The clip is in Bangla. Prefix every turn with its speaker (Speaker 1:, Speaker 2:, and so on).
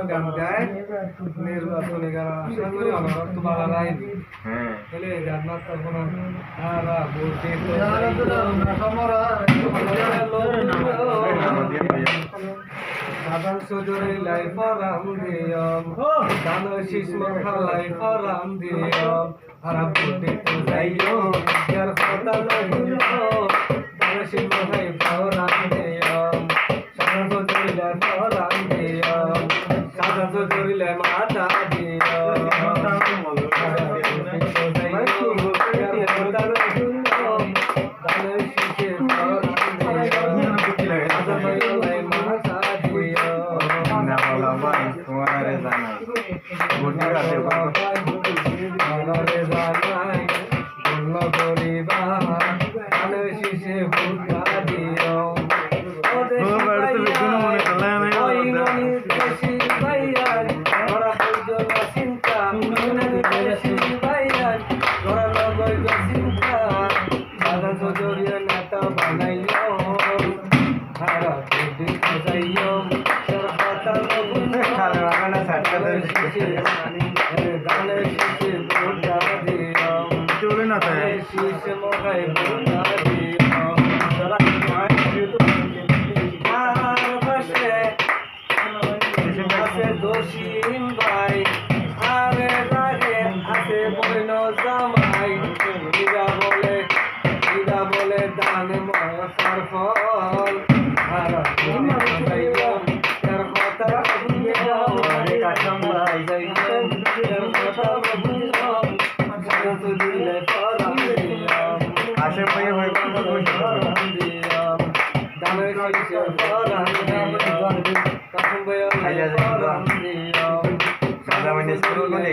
Speaker 1: গান গায় নির্বাচনী গান আশা করি অনবরত বালা নাই বলে গান না তখন হারা বলতে সাধারণ সুদূরে লাইফ রাম দিয়ম গান শিষ্ম লাইফ রাম দিয়ম হারা বলতে তো যাইও যার কথা লইও গান শিষ্ম লাইফ রাম দিয়ম সাধারণ সুদূরে লাইফ রাম দিয়ম সাধারণ সুদূরে মাতা দিয়ম নেতা বানাইও হারা যাইও
Speaker 2: চলে না তাই
Speaker 1: দোষীম ভাই আরে লাগে আছে বইন জামাই ইরা বলে দান মহাসার ফল হারা তার কথা কাশম ভাই যাইম তার কথা বুঝলাম সারা দিলে পরাম দিয়াম
Speaker 2: আসে ভাই ভাই
Speaker 1: দিয়াম দানের শিশে পরাম দিয়াম কাশম ভাই পরাম দিয়াম
Speaker 2: সাদা মানে স্কুল বলে